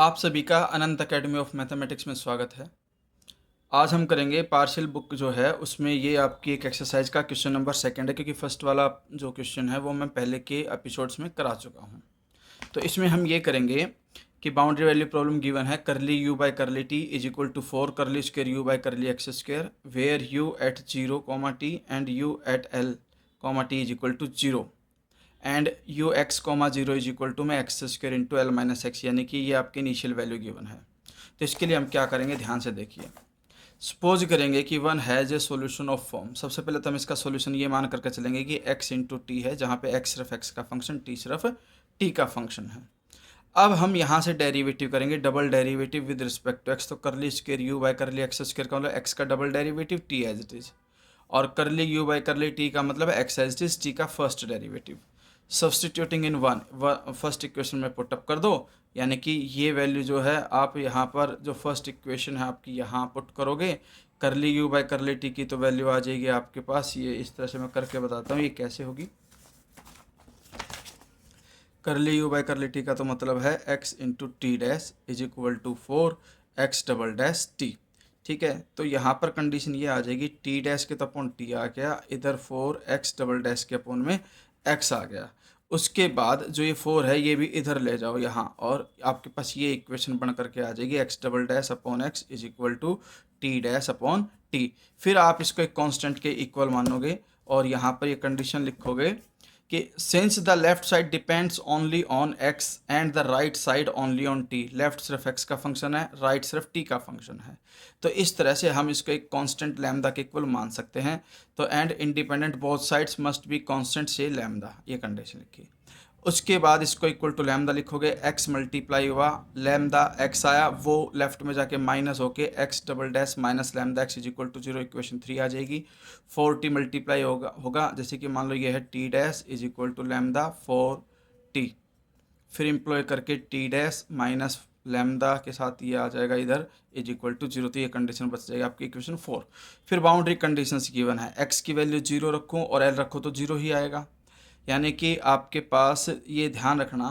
आप सभी का अनंत एकेडमी ऑफ मैथमेटिक्स में स्वागत है। आज हम करेंगे पार्शियल बुक जो है उसमें ये आपकी एक एक्सरसाइज का क्वेश्चन नंबर सेकंड है, क्योंकि फर्स्ट वाला जो क्वेश्चन है वो मैं पहले के एपिसोड्स में करा चुका हूँ। तो इसमें हम ये करेंगे कि बाउंड्री वैल्यू प्रॉब्लम गिवन है, curly u by curly t is equal to 4 curly square u by curly x square where u at 0 comma t and u at l comma t is equal to 0 and u x comma zero is equal to में x square into l minus x, यानी कि ये आपकी initial value given है। तो इसके लिए हम क्या करेंगे, ध्यान से देखिए। सपोज करेंगे कि one has a solution of form. सबसे पहले तो हम इसका सोल्यूशन ये मान करके चलेंगे कि x इंटू टी है, जहाँ पे x सिर्फ x का फंक्शन, t सिर्फ t का फंक्शन है। अब हम यहाँ से डेरिवेटिव करेंगे, double derivative with respect to x। तो curly square u by curly x square का मतलब x का double derivative t as it is, और curly u by curly t का मतलब x as it is t का first derivative. Substituting in one first equation में put up कर दो, यानी कि ये वैल्यू जो है आप यहाँ पर जो फर्स्ट इक्वेशन है आपकी यहाँ पुट करोगे, करली यू बाई करली टी की तो वैल्यू आ जाएगी आपके पास ये इस तरह से। मैं करके बताता हूँ ये कैसे होगी। करली यू बाई करली टी का तो मतलब है x into t dash is equal to 4 x double dash t. ठीक है, तो यहाँ पर कंडीशन ये आ जाएगी, टी डैश के तो अपोन टी आ गया, इधर 4 एक्स डबल डैश के अपोन में एक्स आ गया। उसके बाद जो ये 4 है ये भी इधर ले जाओ यहाँ, और आपके पास ये इक्वेशन बन करके आ जाएगी, x double dash upon x is equal to t dash upon t. फिर आप इसको एक कांस्टेंट के इक्वल मानोगे और यहाँ पर ये कंडीशन लिखोगे कि since the left side depends only on x and the right side only on T. Left सिर्फ एक्स का फंक्शन है, राइट सिर्फ टी का फंक्शन है। तो इस तरह से हम इसको एक कांस्टेंट लैम्डा के इक्वल मान सकते हैं। तो and independent both sides must be constant से लैम्डा, ये कंडीशन लिखी। उसके बाद इसको इक्वल टू लैम्डा लिखोगे, एक्स मल्टीप्लाई हुआ लैम्डा एक्स आया, वो लेफ्ट में जाके माइनस होके x double dash minus lambda x is equal to 0, equation 3 आ जाएगी। 4t मल्टीप्लाई होगा जैसे कि मान लो ये है t dash is equal to lambda 4t, फिर इम्प्लॉय करके टी डैश माइनस लैम्डा के साथ ये आ जाएगा इधर इज इक्वल टू 0। तो ये कंडीशन बच जाएगी आपकी इक्वेशन 4। फिर बाउंड्री कंडीशंस गिवन है, एक्स की वैल्यू 0 रखूँ और एल रखो तो 0 ही आएगा। यानी कि आपके पास ये ध्यान रखना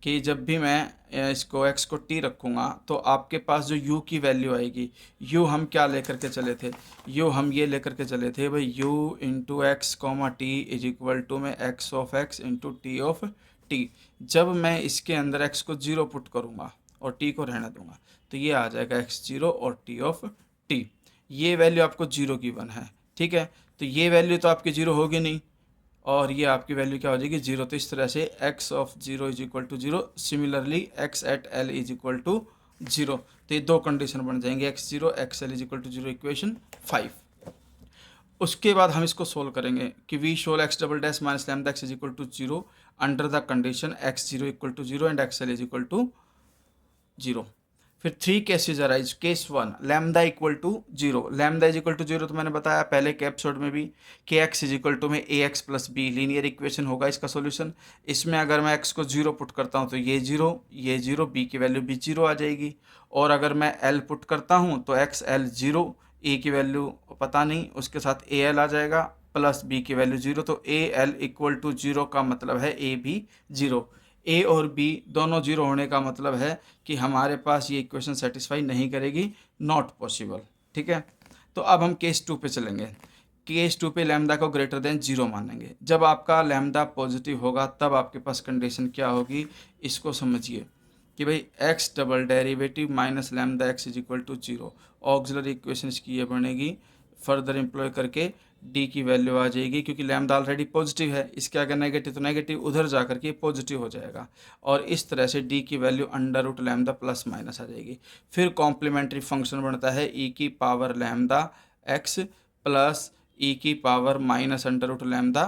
कि जब भी मैं इसको x को t रखूँगा तो आपके पास जो u की वैल्यू आएगी, u हम क्या लेकर के चले थे, u हम ये लेकर के चले थे भाई u into x comma t is equal to में x of x into t of t। जब मैं इसके अंदर x को 0 पुट करूँगा और t को रहने दूंगा तो ये आ जाएगा x0 और t ऑफ t। ये वैल्यू आपको 0 गिवन है, ठीक है। तो ये वैल्यू तो आपकी 0 होगी नहीं और ये आपकी वैल्यू क्या हो जाएगी 0। तो इस तरह से x of 0 is equal to 0, similarly x at l is equal to 0। तो ये दो कंडीशन बन जाएंगे, x0 xl is equal to 0, equation 5। उसके बाद हम इसको सोल्व करेंगे कि we shall x double dash minus lambda x is equal to 0 under the condition x0 equal to 0 and xl is equal to 0। फिर 3 cases arise. Case 1, lambda equal to 0। Lambda is equal to 0 तो मैंने बताया पहले के episode में भी कि x is equal to में a x plus b linear equation होगा इसका सॉल्यूशन। इसमें अगर मैं x को 0 पुट करता हूँ तो ये 0 b की वैल्यू भी 0 आ जाएगी, और अगर मैं l पुट करता हूँ तो x l 0, a की वैल्यू पता नहीं, उसके साथ a l आ जाएगा प्लस b की वैल्यू 0। तो a l इक्वल टू 0 का मतलब है a भी 0। ए और बी दोनों 0 होने का मतलब है कि हमारे पास ये इक्वेशन सेटिस्फाई नहीं करेगी, नॉट पॉसिबल। ठीक है, तो अब हम केस 2 पे चलेंगे। केस 2 पे लैम्डा को ग्रेटर देन 0 मानेंगे। जब आपका लैम्डा पॉजिटिव होगा तब आपके पास कंडीशन क्या होगी, इसको समझिए कि भाई x double derivative minus lambda x is equal to 0। Auxiliary equation इसकी ये बनेगी, फर्दर एम्प्लॉय करके डी की वैल्यू आ जाएगी, क्योंकि लैम्डा ऑलरेडी पॉजिटिव है, इसके अगर नेगेटिव तो नेगेटिव उधर जा करके पॉजिटिव हो जाएगा, और इस तरह से डी की value under root lambda plus minus आ जाएगी। फिर कॉम्प्लीमेंट्री फंक्शन बनता है ई की power lambda x plus e की power minus under root lambda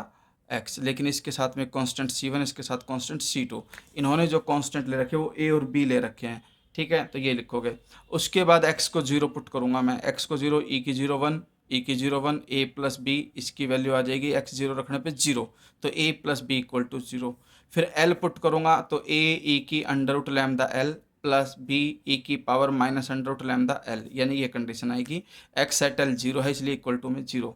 x, लेकिन इसके साथ में कांस्टेंट c1, इसके साथ कांस्टेंट c2। इन्होंने जो कांस्टेंट ले रखे वो a और b ले रखे हैं, ठीक है, तो ये लिखोगे। उसके बाद x को 0 पुट करूँगा मैं, x को 0, e की 0 1, e की 0 1, a प्लस बी, इसकी वैल्यू आ जाएगी x 0 रखने पे 0, तो a plus b equal to 0। फिर l पुट करूँगा तो a e की under root lambda l plus b e की power minus under root lambda l, यानी ये कंडीशन आएगी x एट l 0 है इसलिए इक्वल टू में 0।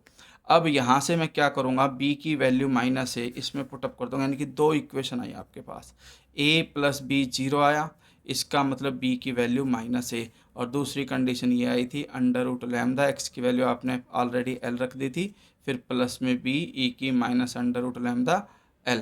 अब यहाँ से मैं क्या करूँगा, b की वैल्यू माइनस है इसमें पुटअप कर दूँगा, यानी कि दो इक्वेशन आई आपके पास, a प्लस बी 0 आया, इसका मतलब b की वैल्यू -a। और दूसरी कंडीशन ये आई थी अंडर रूट लैम्डा, x की वैल्यू आपने ऑलरेडी l रख दी थी, फिर प्लस में b e की minus under root lambda l।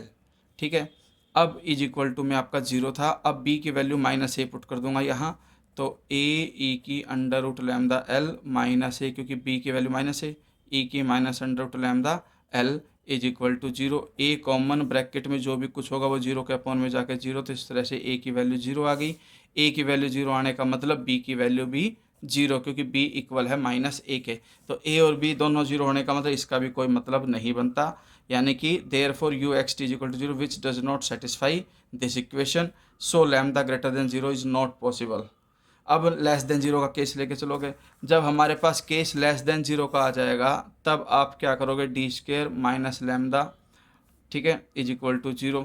ठीक है, अब इज इक्वल टू में आपका 0 था, अब b की वैल्यू -a पुट कर दूंगा यहाँ, तो a e की under root lambda l minus a, क्योंकि b की वैल्यू -a, e की minus under root lambda l is equal to 0। a common, bracket में जो भी कुछ होगा वो 0 के अपॉन में जाकर 0, तो इस तरह से a की वैल्यू 0 आ गई। a की वैल्यू 0 आने का मतलब b की वैल्यू भी 0, क्योंकि b इक्वल है -a के। तो a और b दोनों 0 होने का मतलब इसका भी कोई मतलब नहीं बनता, यानी कि therefore u x t is equal to 0 which does not satisfy this equation, so lambda greater than 0 is not possible. अब लेस देन 0 का केस लेके चलोगे, जब हमारे पास केस लेस देन 0 का आ जाएगा तब आप क्या करोगे, डी स्क्वेयर माइनस लैम्डा, ठीक है, इज इक्वल टू 0।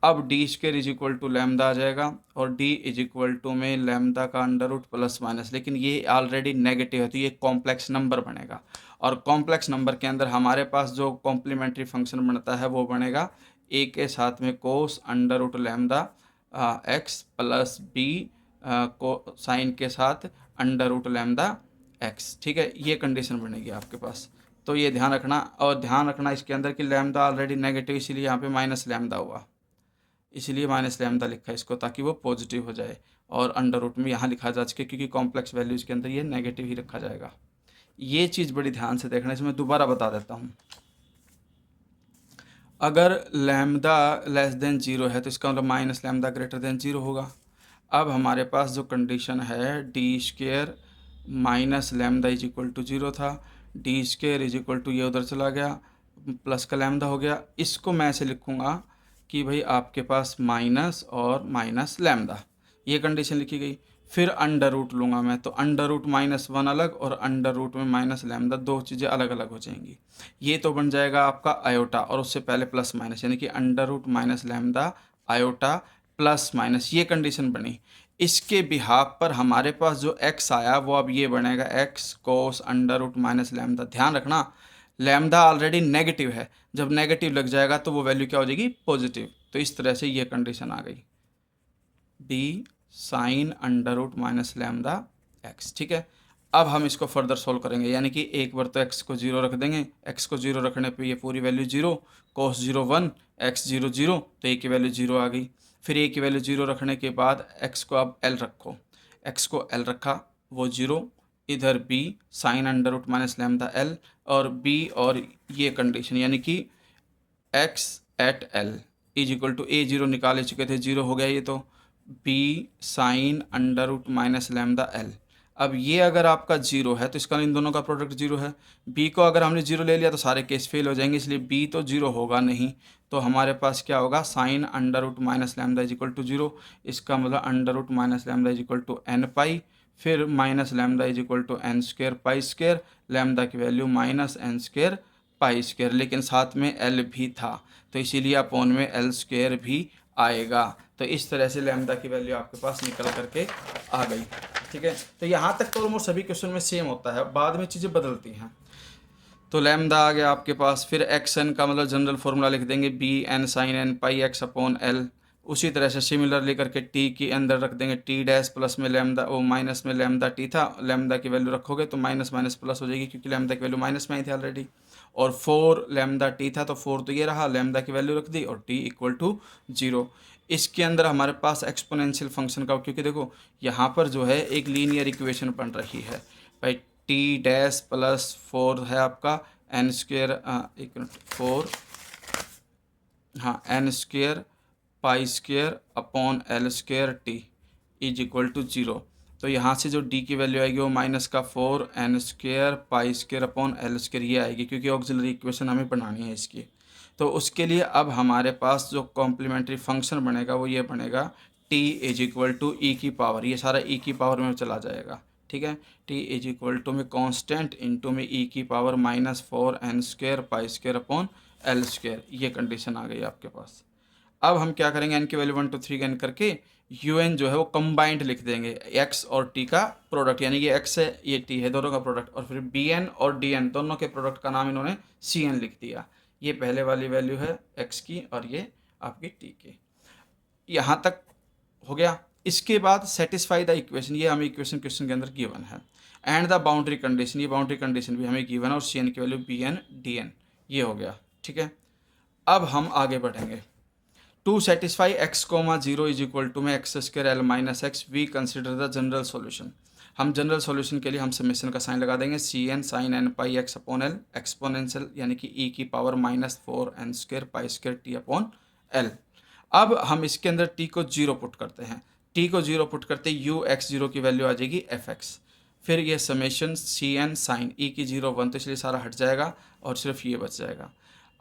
अब D square is equal to lambda आ जाएगा, और डी इज इक्वल टू में लैम्डा का अंडर रूट प्लस माइनस, लेकिन ये ऑलरेडी नेगेटिव है तो ये कॉम्प्लेक्स नंबर बनेगा, और कॉम्प्लेक्स नंबर के अंदर हमारे पास जो कॉम्प्लीमेंट्री फंक्शन बनता है वो बनेगा ए के साथ में cos under root lambda x plus B को साइन के साथ अंडर रूट लैम्डा एक्स। ठीक है, ये कंडीशन बनेगी आपके पास, तो ये ध्यान रखना। और ध्यान रखना इसके अंदर कि लैम्डा ऑलरेडी नेगेटिव, इसीलिए यहाँ पे माइनस लैम्डा हुआ, इसीलिए माइनस लैम्डा लिखा है इसको, ताकि वो पॉजिटिव हो जाए और अंडर रूट में यहाँ लिखा जा सके, क्योंकि कॉम्प्लेक्स वैल्यूज़ के अंदर ये नेगेटिव ही रखा जाएगा। ये चीज़ बड़ी ध्यान से देखना, इसमें दोबारा बता देता हूँ। अगर लैम्डा लेस देन 0 है तो इसका मतलब माइनस लैम्डा ग्रेटर देन 0 होगा। अब हमारे पास जो कंडीशन है d square minus lambda is equal to 0 था, d square is equal to ये उधर चला गया, प्लस का लैम्डा हो गया। इसको मैं ऐसे लिखूँगा कि भाई आपके पास माइनस और माइनस लैम्डा, ये कंडीशन लिखी गई। फिर अंडर रूट लूँगा मैं, तो अंडर रूट -1 अलग और अंडर रूट में माइनस लैम्डा, दो चीज़ें अलग अलग हो जाएंगी। ये तो बन जाएगा आपका आयोटा, और उससे पहले प्लस माइनस, यानी कि under root minus lambda iota plus minus, ये कंडीशन बनी। इसके बिहाफ पर हमारे पास जो x आया वो अब ये बनेगा x कोस अंडर रूट माइनस लैम्डा। ध्यान रखना लैम्डा ऑलरेडी नेगेटिव है, जब नेगेटिव लग जाएगा तो वो वैल्यू क्या हो जाएगी, पॉजिटिव। तो इस तरह से ये कंडीशन आ गई, d sine under root minus lambda x. ठीक है, अब हम इसको फर्दर सोल्व करेंगे, यानी कि एक बार तो x को 0 रख देंगे, x को 0 रखने पे ये पूरी वैल्यू 0, कोस 0 1, x 0 0, तो a की वैल्यू 0 आ गई। फिर a की वैल्यू 0 रखने के बाद x को अब l रखो, x को l रखा वो 0, इधर b sine under root minus lambda l, और b और ये कंडीशन, यानी कि x at l is equal to a 0 निकाले चुके थे, 0 हो गया ये, तो b sine under root minus lambda l। अब ये अगर आपका 0 है तो इसका इन दोनों का प्रोडक्ट 0 है, b को अगर हमने 0 ले लिया तो सारे केस फेल हो जाएंगे, इसलिए b तो 0 होगा नहीं, तो हमारे पास क्या होगा, sine under root minus lambda is equal to 0, इसका मतलब under root minus lambda is equal to n pi, फिर minus lambda is equal to n square pi square, lambda की value minus n square pi square, लेकिन साथ में l भी था तो इसीलिए अपॉन में l स्क्वेयर भी आएगा। तो इस तरह से लैम्डा की वैल्यू आपके पास निकल करके आ गई। ठीक है, तो यहाँ तक तो ऑलमोस्ट सभी क्वेश्चन में सेम होता है, बाद में चीज़ें बदलती हैं। तो लैम्डा आ गया आपके पास, फिर एक्स एन का मतलब जनरल फॉर्मूला लिख देंगे B N sine n pi x upon L. उसी तरह से सिमिलर लेकर के टी के अंदर रख देंगे टी डैश प्लस में लैम्डा, वो माइनस में लैम्डा टी था, लैम्डा की वैल्यू रखोगे तो माइनस माइनस प्लस हो जाएगी, क्योंकि लैम्डा की वैल्यू माइनस में आई थी ऑलरेडी। और 4 लैम्डा टी था तो 4 तो ये रहा, लैम्डा की वैल्यू रख दी और टी इक्वल टू 0। इसके अंदर हमारे पास एक्सपोनेंशियल फंक्शन का, क्योंकि देखो यहाँ पर जो है एक लीनियर इक्वेशन बन रही है भाई, टी डैश प्लस 4 है आपका एन स्क्वेयर, एक मिनट 4, हाँ n square pi square upon l square t is equal to 0। तो यहाँ से जो डी की वैल्यू आएगी वो माइनस का 4 n square pi square upon l square ये आएगी, क्योंकि ऑक्सिलरी इक्वेशन हमें बनानी है इसकी। तो उसके लिए अब हमारे पास जो कॉम्प्लीमेंट्री फंक्शन बनेगा वो ये बनेगा टी इज इक्वल टू ई की पावर, ये सारा ई की पावर में चला जाएगा। ठीक है, टी इज इक्वल टू में कांस्टेंट इनटू में ई की power -4 n square pi square upon l square, ये कंडीशन आ गई आपके पास। अब हम क्या करेंगे, एन की वैल्यू 1 2 3 एन करके यू एन जो है वो कंबाइंड लिख देंगे, एक्स और टी का प्रोडक्ट, यानी ये एक्स है ये टी है, दोनों का प्रोडक्ट, और फिर बी एन और डी एन दोनों के प्रोडक्ट का नाम इन्होंने सी एन लिख दिया। ये पहले वाली वैल्यू है एक्स की और ये आपकी टी की। यहाँ तक हो गया। इसके बाद सेटिस्फाई द इक्वेशन, ये हमें इक्वेशन क्वेश्चन के अंदर गिवन है, एंड द बाउंड्री कंडीशन, ये बाउंड्री कंडीशन भी हमें गिवन है, और सी एन की value B n D n, ये हो गया। ठीक है, अब हम आगे बढ़ेंगे। To satisfy x comma zero is equal to में x square l minus x, we consider the general solution. हम जनरल सॉल्यूशन के लिए हम समेशन का साइन लगा देंगे, C n sine n pi x upon L exponential यानी कि ई की पावर माइनस 4 n स्क्र पाई स्क्र टी अपॉन एल। अब हम इसके अंदर टी को जीरो पुट करते हैं, टी को जीरो पुट करते यू एक्स जीरो की वैल्यू आ जाएगी एफ एक्स, फिर ये समेशन सी एन साइन ई की जीरो वन, तो इसलिए सारा हट जाएगा और सिर्फ ये बच जाएगा।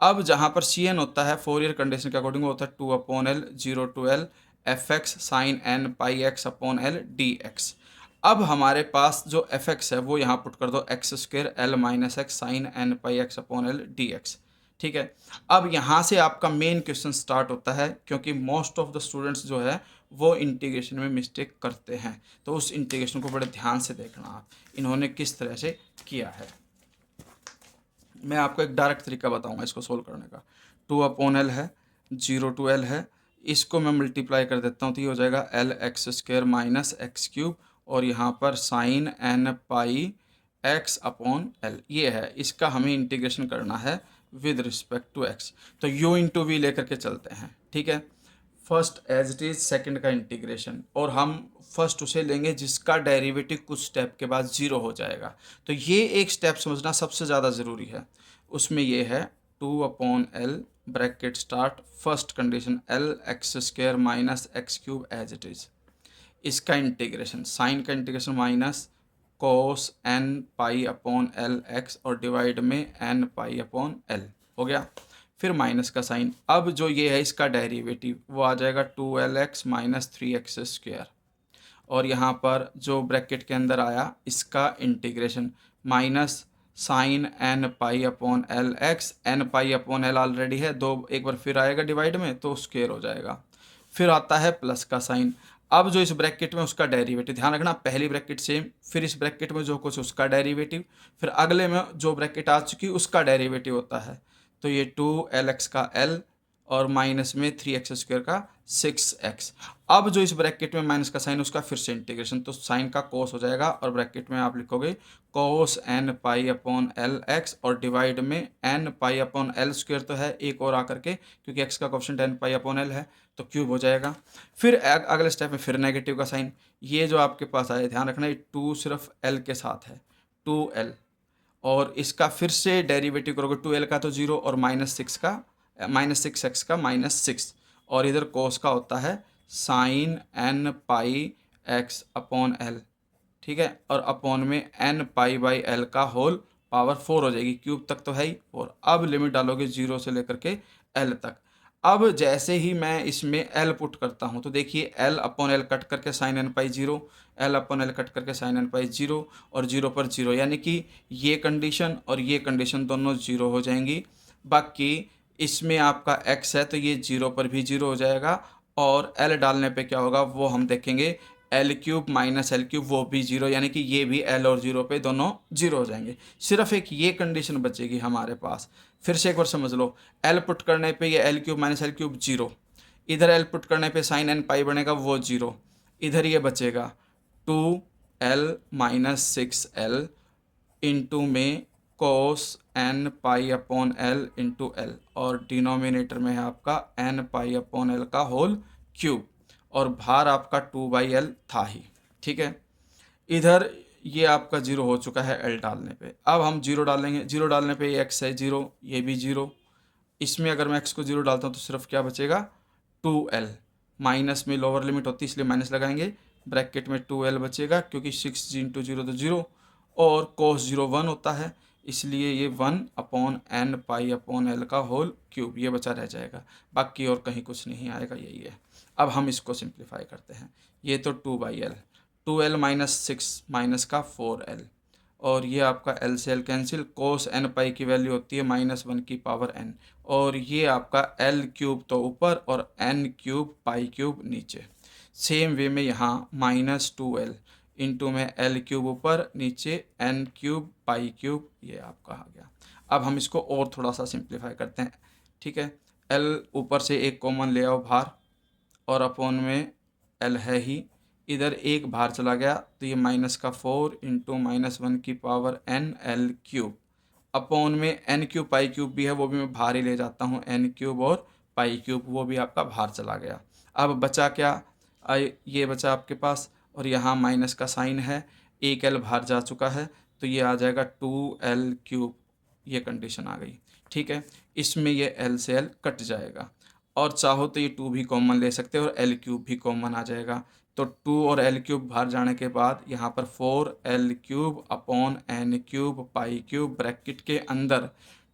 अब जहाँ पर सी एन होता है फोरियर कंडीशन के अकॉर्डिंग होता है 2 upon l zero to l f x sine n pi x upon l D x. अब हमारे पास जो एफ एक्स है वो यहाँ पुट कर दो x square l minus x sine n pi x upon l D x. ठीक है, अब यहाँ से आपका मेन क्वेश्चन स्टार्ट होता है, क्योंकि मोस्ट ऑफ द स्टूडेंट्स जो है वो इंटीग्रेशन में मिस्टेक करते हैं, तो उस इंटीग्रेशन को बड़े ध्यान से देखना आप, इन्होंने किस तरह से किया है। मैं आपको एक डायरेक्ट तरीका बताऊंगा इसको सोल्व करने का। 2 अपॉन एल है, जीरो टू एल है, इसको मैं मल्टीप्लाई कर देता हूँ तो ये हो जाएगा l x square minus x cube, और यहाँ पर sine n pi x upon l, ये है, इसका हमें इंटीग्रेशन करना है विद रिस्पेक्ट टू एक्स। तो यू इंटू वी लेकर के चलते हैं। ठीक है, first as it is second का इंटीग्रेशन, और हम फर्स्ट उसे लेंगे जिसका डेरिवेटिव कुछ स्टेप के बाद जीरो हो जाएगा। तो ये एक स्टेप समझना सबसे ज़्यादा ज़रूरी है, उसमें ये है 2 upon l bracket start first condition l x square minus x cube as it is, इसका इंटीग्रेशन साइन का integration minus cos n pi upon l x और डिवाइड में एन पाई अपॉन एल हो गया, फिर माइनस का sign. अब जो ये है इसका डेरिवेटिव वो आ जाएगा 2lx माइनस 3x स्क्वायर, और यहाँ पर जो ब्रैकेट के अंदर आया इसका integration minus sine n pi upon l x, n pi upon l already है, दो एक बार फिर आएगा डिवाइड में तो स्क्वायर हो जाएगा, फिर आता है प्लस का साइन। अब जो इस ब्रैकेट में उसका डेरिवेटिव, ध्यान रखना पहली ब्रैकेट सेम, फिर इस ब्रैकेट में जो कुछ उसका डेरिवेटिव, फिर अगले में जो ब्रैकेट आ चुकी उसका डेरिवेटिव होता है, तो ये 2lx का l और माइनस में 3x स्क्वायर का 6x। अब जो इस ब्रैकेट में माइनस का साइन उसका फिर से इंटीग्रेशन, तो साइन का कोस हो जाएगा और ब्रैकेट में आप लिखोगे cos n pi upon l x और डिवाइड में n pi upon l square, तो है एक और आकर के क्योंकि x का coefficient n pi upon l है तो क्यूब हो जाएगा। फिर अगले स्टेप में फिर नेगेटिव का साइन, ये जो आपके पास आए ध्यान रखना ये 2 सिर्फ l के साथ है 2l, और इसका फिर से डेरिवेटिव करोगे 2l का तो 0 और माइनस 6x का -6, और इधर कोस का होता है sign n pi x upon L. ठीक है, और अपॉन में एन पाई बाई एल का होल पावर 4 हो जाएगी, क्यूब तक तो है ही 4। अब लिमिट डालोगे 0 से लेकर के एल तक। अब जैसे ही मैं इसमें एल पुट करता हूँ तो देखिए एल अपॉन एल कट करके साइन एन पाई 0, एल अपॉन एल कट करके साइन एन पाई 0 और 0 पर 0, यानी कि ये कंडीशन और ये कंडीशन दोनों 0 हो जाएंगी। बाकी इसमें आपका x है तो ये 0 पर भी 0 हो जाएगा, और l डालने पे क्या होगा वो हम देखेंगे, L cube minus L cube वो भी 0, यानी कि ये भी l और 0 पे दोनों 0 हो जाएंगे। सिर्फ एक ये कंडीशन बचेगी हमारे पास। फिर से एक बार समझ लो, l पुट करने पे ये L cube minus L cube 0, इधर l पुट करने पे साइन एन पाई बनेगा वो 0, इधर ये बचेगा 2l माइनस 6l इंटू में cos n pi upon l into l, और डिनोमिनेटर में है आपका एन पाई अपॉन एल का होल क्यूब, और भार आपका 2/l था ही। ठीक है, इधर ये आपका 0 हो चुका है l डालने पे। अब हम 0 डालेंगे, 0 डालने पे ये x है 0, ये भी 0, इसमें अगर मैं x को 0 डालता हूँ तो सिर्फ क्या बचेगा 2l, माइनस में लोअर लिमिट होती है इसलिए माइनस लगाएंगे, ब्रैकेट में 2l बचेगा क्योंकि 6 इंटू 0 तो 0, और कोस 0 1 होता है इसलिए ये 1 upon n pi upon l का होल क्यूब, ये बचा रह जाएगा, बाकी और कहीं कुछ नहीं आएगा, यही है। अब हम इसको सिंप्लीफाई करते हैं, ये तो 2/l, 2l माइनस 6 माइनस का 4l, और ये आपका l से l कैंसिल, कोस एन पाई की वैल्यू होती है -1 की पावर n, और ये आपका l क्यूब तो ऊपर और n क्यूब पाई क्यूब नीचे। सेम वे में यहाँ -2l इंटू में एल क्यूब ऊपर नीचे एन क्यूब पाई क्यूब, ये आपका आ गया। अब हम इसको और थोड़ा सा सिंप्लीफाई करते हैं। ठीक है, एल ऊपर से एक कॉमन ले आओ बाहर, और अपॉन में एल है ही, इधर एक बाहर चला गया तो ये माइनस का 4 इंटू -1 की power n l cube upon में n क्यूब पाई क्यूब भी है, वो भी मैं बाहर ही ले जाता हूँ, n क्यूब और पाई क्यूब वो भी आपका बाहर चला गया। अब बचा क्या, ये बचा आपके पास, और यहाँ माइनस का साइन है, एक l बाहर जा चुका है तो ये आ जाएगा 2l क्यूब, ये कंडीशन आ गई। ठीक है, इसमें ये l से l कट जाएगा, और चाहो तो ये 2 भी कॉमन ले सकते हो और l क्यूब भी कॉमन आ जाएगा। तो 2 और l क्यूब बाहर जाने के बाद यहाँ पर 4l cube upon n cube pi cube, bracket के अंदर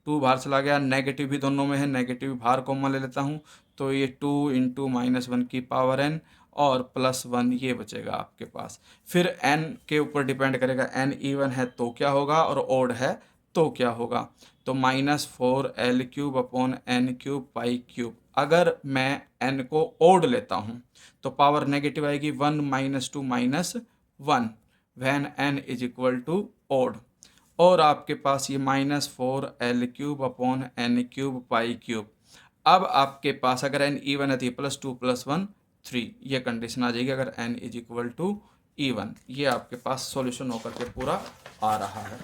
2 बाहर चला गया, नेगेटिव भी दोनों में है, नेगेटिव बाहर कॉमन ले लेता हूँ तो ये 2 इंटू -1 की पावर n और +1 ये बचेगा आपके पास। फिर n के ऊपर डिपेंड करेगा, n इवन है तो क्या होगा और ओड है तो क्या होगा। तो -4l cube upon n cube pi cube, अगर मैं n को ओड लेता हूँ तो पावर नेगेटिव आएगी, 1 -2 -1 when n is equal to odd. और आपके पास ये -4l cube upon n cube pi cube. अब आपके पास अगर n इवन है तो ये +2 +1 3, ये कंडीशन आ जाएगी अगर n is equal to even. ये आपके पास सॉल्यूशन होकर के पूरा आ रहा है।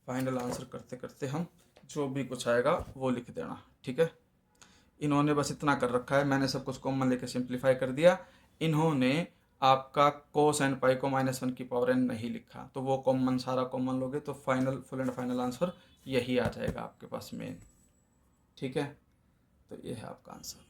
फाइनल आंसर करते करते हम जो भी कुछ आएगा वो लिख देना, ठीक है। इन्होंने बस इतना कर रखा है, मैंने सब कुछ कॉमन लेके सिंप्लीफाई कर दिया। इन्होंने आपका कोस एंड पाई को -1 की पावर n नहीं लिखा, तो वो कॉमन सारा कॉमन लोगे तो final full and final answer यही आ जाएगा आपके पास मेन। ठीक है, तो ये है आपका आंसर।